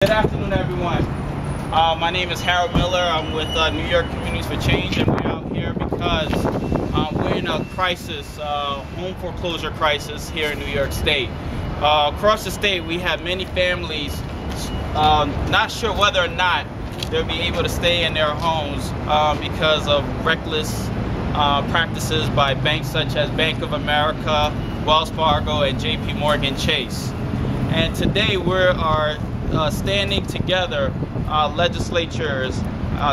Good afternoon, everyone. My name is Harold Miller. I'm with New York Communities for Change, and we're out here because we're in a crisis, home foreclosure crisis here in New York State. Across the state, we have many families not sure whether or not they'll be able to stay in their homes because of reckless practices by banks such as Bank of America, Wells Fargo, and JP Chase. And today we are standing together, legislatures,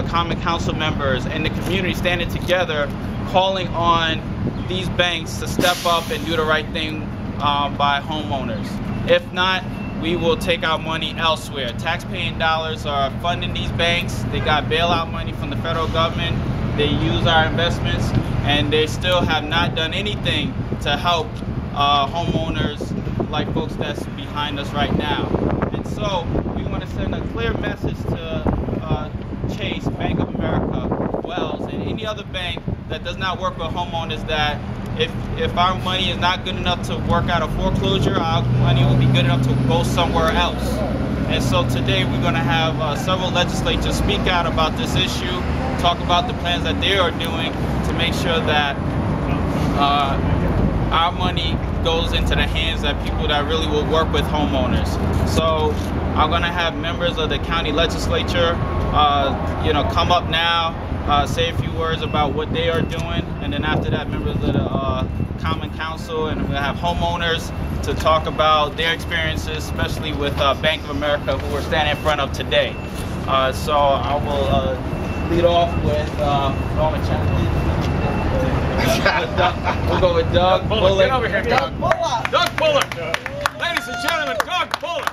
common council members, and the community standing together, calling on these banks to step up and do the right thing by homeowners. If not, we will take our money elsewhere. Taxpaying dollars are funding these banks. They got bailout money from the federal government. They use our investments, and they still have not done anything to help homeowners like folks that's behind us right now. And so we want to send a clear message to Chase, Bank of America, Wells, and any other bank that does not work with homeowners that if our money is not good enough to work out a foreclosure, our money will be good enough to go somewhere else. And so today we're going to have several legislators speak out about this issue, talk about the plans that they are doing to make sure that our money goes into the hands of people that really will work with homeowners. So I'm going to have members of the county legislature, come up now, say a few words about what they are doing, and then after that, members of the common council, and we'll have homeowners to talk about their experiences, especially with Bank of America, who we're standing in front of today. So I will lead off with Norman Chan. We'll go with Doug Bullock. Get over here, Doug. Doug Bullock. Ladies and gentlemen, Doug Bullock.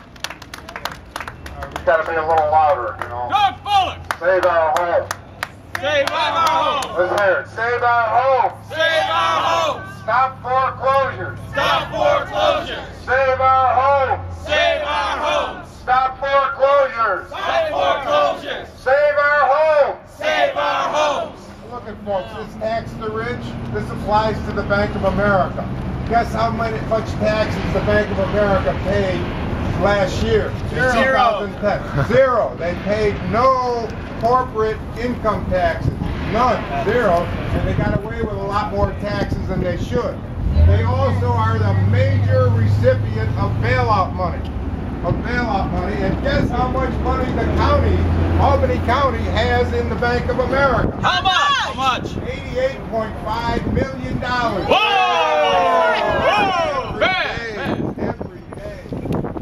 We gotta be a little louder, you know. Doug Bullock. Save our home. Save our homes. Let's hear it. Save our homes. Save our homes. Stop foreclosures. Stop foreclosures. Save our homes. Save our homes. Stop foreclosures. Stop foreclosures. Save our homes. Save our homes. Look at folks, this tax the rich, this applies to the Bank of America. Guess how much taxes the Bank of America paid last year? Zero. 2010. Zero. They paid no corporate income taxes. None. Zero. And they got away with a lot more taxes than they should. They also are the major recipient of bailout money. And guess how much money the county, Albany County, has in the Bank of America? How much? How much? $88.5 million. Whoa! Whoa! Every day.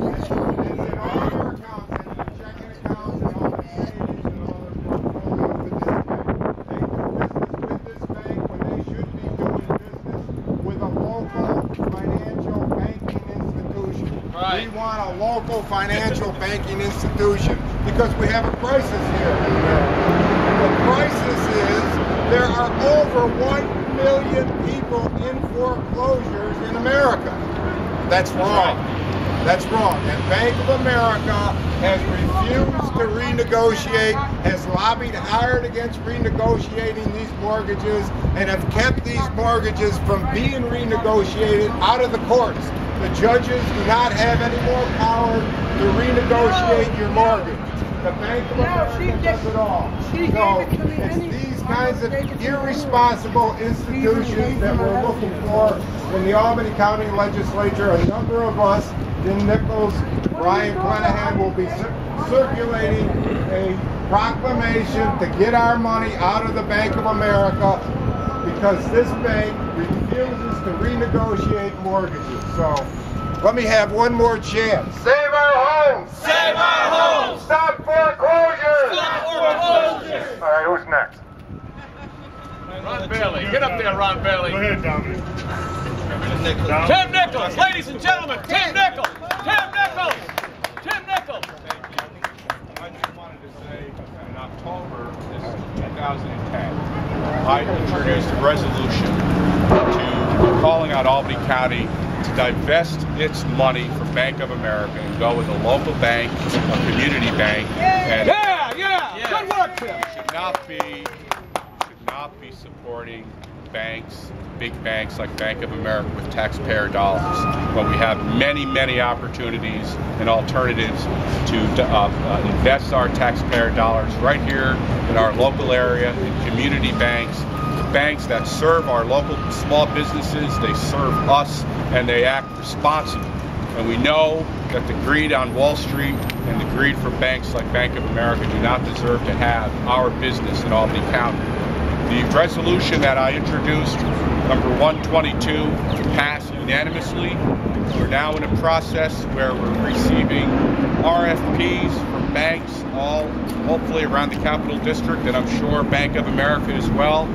It's in all their accounts, in their checking accounts, and all the savings, and all their portfolios with this bank. They do business with this bank when they should be doing business with a local financial banking institution. Right. We want a local financial banking institution because we have a crisis here in America. The crisis is there are over 1 million people in foreclosures in America. That's wrong. That's wrong. And Bank of America has refused to renegotiate, has lobbied hard against renegotiating these mortgages, and have kept these mortgages from being renegotiated out of the courts. The judges do not have any more power to renegotiate your mortgage. The Bank of America does it all. So it's these kinds of irresponsible institutions that we're looking for in the Albany County Legislature. A number of us, Jim Nichols, Brian Clenahan, will be circulating a proclamation to get our money out of the Bank of America because this bank refuses to renegotiate mortgages. So let me have one more chance. Save our homes! Save our homes. Stop foreclosures! Stop foreclosures. All right, who's next? Ron Bailey. Get up there, Ron Bailey. Go ahead, Dominic. Tim Nichols. Ladies and gentlemen, Tim Nichols. Tim Nichols. Tim Nichols. I just wanted to say, in October 2010, I introduced a resolution to calling on Albany County to divest its money from Bank of America and go with a local bank, a community bank, and Yeah. Good work, Tim. should not be supporting banks, big banks like Bank of America with taxpayer dollars, but we have many, many opportunities and alternatives to invest our taxpayer dollars right here in our local area, in community banks, banks that serve our local small businesses, they serve us, and they act responsibly. And we know that the greed on Wall Street and the greed for banks like Bank of America do not deserve to have our business in Albany County. The resolution that I introduced, number 122, passed unanimously. We're now in a process where we're receiving RFPs from banks all hopefully around the Capital District, and I'm sure Bank of America as well.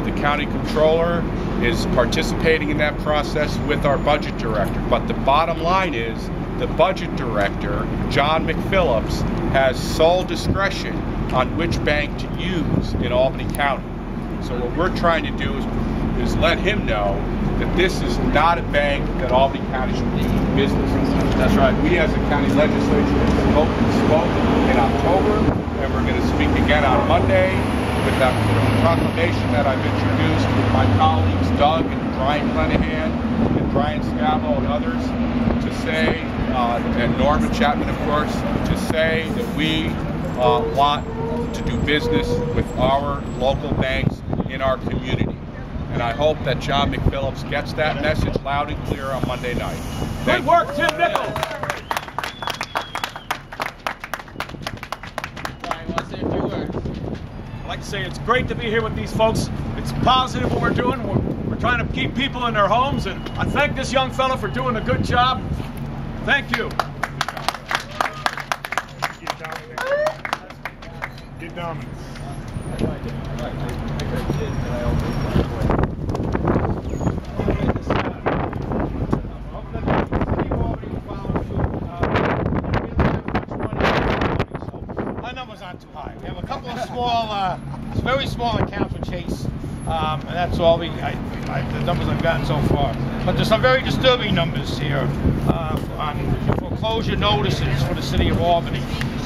The county controller is participating in that process with our budget director. But the bottom line is the budget director, John McPhillips, has sole discretion on which bank to use in Albany County. So what we're trying to do is let him know that this is not a bank that Albany County should be doing business with. That's right. We as a county legislature spoke in October, and we're going to speak again on Monday with that proclamation that I've introduced with my colleagues Doug and Brian Clenahan and Brian Scavo and others to say, and Norman Chapman of course, to say that we want to do business with our local banks in our community. And I hope that John McPhillips gets that message loud and clear on Monday night. Good work, Tim Nichols. Brian, want to say a few words? I'd like to say it's great to be here with these folks. It's positive what we're doing. We're trying to keep people in their homes, and I thank this young fellow for doing a good job. Thank you. Get down. Our numbers aren't too high. We have a couple of small, very small accounts with Chase, and that's all the numbers I've gotten so far. But there's some very disturbing numbers here on foreclosure notices for the city of Albany.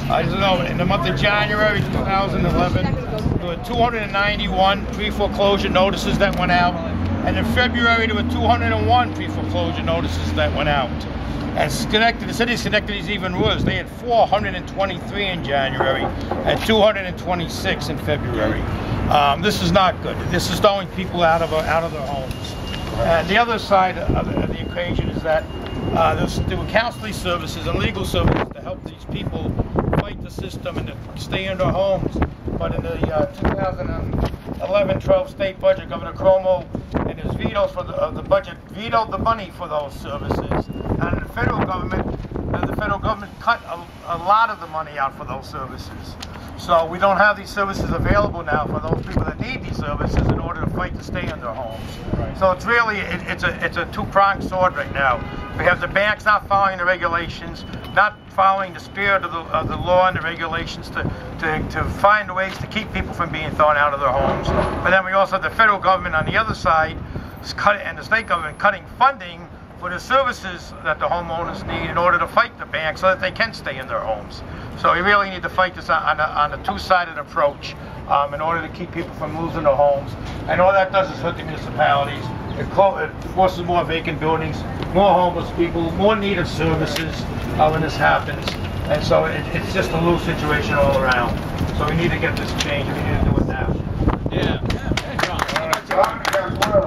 In the month of January 2011, there were 291 pre-foreclosure notices that went out, and in February there were 201 pre-foreclosure notices that went out. And the city of Schenectady is even worse. They had 423 in January and 226 in February. This is not good. This is throwing people out of their homes. And the other side of the equation is that there were counseling services and legal services to help these people fight the system and to stay in their homes. But in the 2011-12 state budget, Governor Cuomo and his veto for the budget vetoed the money for those services. And the federal government cut a lot of the money out for those services. So we don't have these services available now for those people that need these services in order to fight to stay in their homes. Right. So it's really, it's a two-pronged sword right now. We have the banks not following the regulations, not following the spirit of the law and the regulations to find ways to keep people from being thrown out of their homes. But then we also have the federal government on the other side, and the state government cutting funding for the services that the homeowners need in order to fight the banks so that they can stay in their homes. So we really need to fight this on a two-sided approach in order to keep people from losing their homes. And all that does is hurt the municipalities. It forces more vacant buildings, more homeless people, more need of services when this happens. And so it's just a lose situation all around. So we need to get this changed. We need to do it now. Yeah. John as well.